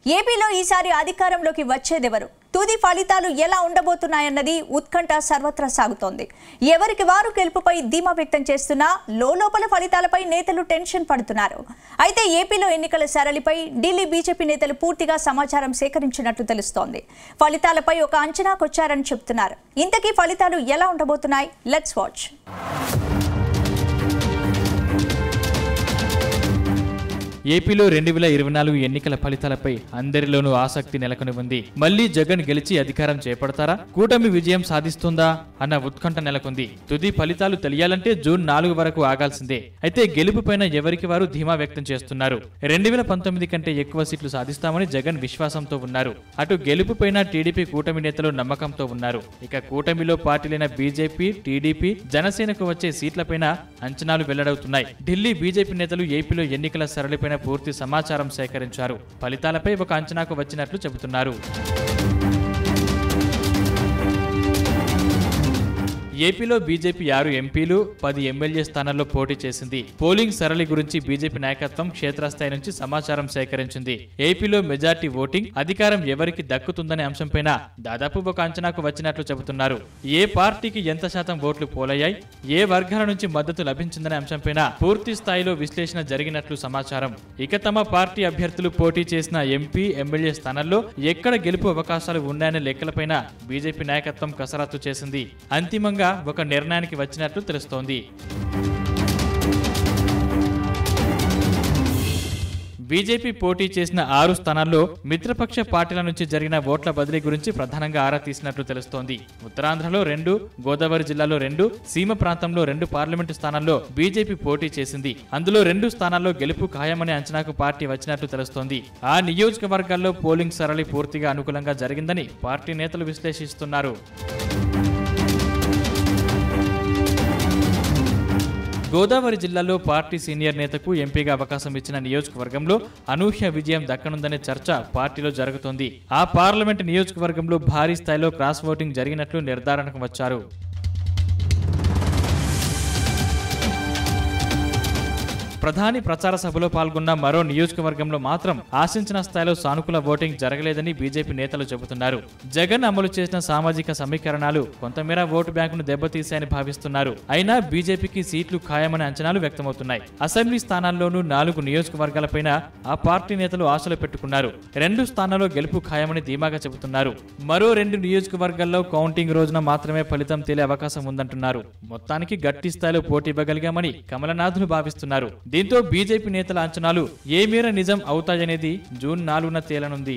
ఏపీలో ఈసారి అధికారంలోకి వచ్చేదెవరు? తుది ఫలితాలు ఎలా ఉండబోతున్నాయన్నది ఉత్కంఠ సర్వత్రా సాగుతోంది. ఎవరికి వారు గెలుపుపై ధీమా వ్యక్తం చేస్తున్నా లోపల ఫలితాలపై నేతలు టెన్షన్ పడుతున్నారు. అయితే ఏపీలో ఎన్నికల సరళిపై ఢిల్లీ బీజేపీ నేతలు పూర్తిగా సమాచారం సేకరించినట్లు తెలుస్తోంది. ఫలితాలపై ఒక అంచనాకొచ్చారని చెబుతున్నారు. ఇంతకీ ఫలితాలు ఎలా ఉండబోతున్నాయి? Let's watch. ఏపీలో 2024 ఎన్నికల ఫలితాలపై అందరిలోనూ ఆసక్తి నెలకొని ఉంది. మళ్లీ జగన్ గెలిచి అధికారం చేపడతారా? కూటమి విజయం సాధిస్తుందా అన్న ఉత్కంఠ నెలకొంది. తుది ఫలితాలు తెలియాలంటే జూన్ 4 వరకు ఆగాల్సిందే. అయితే గెలుపుపైన ఎవరికి వారు ధీమా వ్యక్తం చేస్తున్నారు. 2019 కంటే ఎక్కువ సీట్లు సాధిస్తామని జగన్ విశ్వాసంతో ఉన్నారు. అటు గెలుపుపైన టీడీపీ కూటమి నేతలు నమ్మకంతో ఉన్నారు. ఇక కూటమిలో పార్టీలైన బీజేపీ, టీడీపీ, జనసేనకు వచ్చే సీట్లపైన అంచనాలు వెల్లడవుతున్నాయి. ఢిల్లీ బీజేపీ నేతలు ఏపీలో ఎన్నికల సరళిపై పూర్తి సమాచారం సేకరించారు. ఫలితాలపై ఒక అంచనాకు వచ్చినట్లు చెబుతున్నారు. ఏపీలో బీజేపీ 6 ఎంపీలు, 10 ఎమ్మెల్యే స్థానాల్లో పోటీ చేసింది. పోలింగ్ సరళి గురించి బీజేపీ నాయకత్వం క్షేత్రస్థాయి నుంచి సమాచారం సేకరించింది. ఏపీలో మెజార్టీ ఓటింగ్, అధికారం ఎవరికి దక్కుతుందనే అంశంపైన దాదాపు ఒక అంచనాకు వచ్చినట్లు చెబుతున్నారు. ఏ పార్టీకి ఎంత శాతం ఓట్లు పోలయ్యాయి, ఏ వర్గాల నుంచి మద్దతు లభించిందనే అంశంపైన పూర్తి స్థాయిలో విశ్లేషణ జరిగినట్లు సమాచారం. ఇక తమ పార్టీ అభ్యర్థులు పోటీ చేసిన ఎంపీ, ఎమ్మెల్యే స్థానాల్లో ఎక్కడ గెలుపు అవకాశాలు ఉన్నాయనే లెక్కలపైన బీజేపీ నాయకత్వం కసరత్తు చేసింది. అంతిమంగా ఒక నిర్ణయానికి వచ్చినట్లు తెలుస్తోంది. బీజేపీ పోటీ చేసిన 6 స్థానాల్లో మిత్రపక్ష పార్టీల నుంచి జరిగిన ఓట్ల బదిలీ గురించి ప్రధానంగా ఆరా తీసినట్లు తెలుస్తోంది. ఉత్తరాంధ్రలో 2, గోదావరి జిల్లాలో 2, సీమ ప్రాంతంలో 2 పార్లమెంటు స్థానాల్లో బీజేపీ పోటీ చేసింది. అందులో 2 స్థానాల్లో గెలుపు ఖాయమనే అంచనాకు పార్టీ వచ్చినట్లు తెలుస్తోంది. ఆ నియోజకవర్గాల్లో పోలింగ్ సరళి పూర్తిగా అనుకూలంగా జరిగిందని పార్టీ నేతలు విశ్లేషిస్తున్నారు. గోదావరి జిల్లాలో పార్టీ సీనియర్ నేతకు ఎంపీగా అవకాశం ఇచ్చిన నియోజకవర్గంలో అనూహ్య విజయం దక్కనుందనే చర్చ పార్టీలో జరుగుతోంది. ఆ పార్లమెంట్ నియోజకవర్గంలో భారీ స్థాయిలో క్రాస్ ఓటింగ్ జరిగినట్లు నిర్ధారణకు వచ్చారు. ప్రధాని ప్రచార సభలో పాల్గొన్న మరో నియోజకవర్గంలో మాత్రం ఆశించిన స్థాయిలో సానుకూల ఓటింగ్ జరగలేదని బీజేపీ నేతలు చెబుతున్నారు. జగన్ అమలు చేసిన సామాజిక సమీకరణాలు కొంతమేర ఓటు బ్యాంకును దెబ్బతీశాయని భావిస్తున్నారు. అయినా బీజేపీకి సీట్లు ఖాయమనే అంచనాలు వ్యక్తమవుతున్నాయి. అసెంబ్లీ స్థానాల్లోనూ 4 నియోజకవర్గాలపైన ఆ పార్టీ నేతలు ఆశలు పెట్టుకున్నారు. 2 స్థానాల్లో గెలుపు ఖాయమని ధీమాగా చెబుతున్నారు. మరో 2 నియోజకవర్గాల్లో కౌంటింగ్ రోజున మాత్రమే ఫలితం తేలే అవకాశం ఉందంటున్నారు. మొత్తానికి గట్టి స్థాయిలో పోటీ ఇవ్వగలిగామని కమలనాథులు భావిస్తున్నారు. దీంతో బీజేపీ నేతల అంచనాలు ఏ మేర నిజం అవుతాయనేది జూన్ 4న తేలనుంది.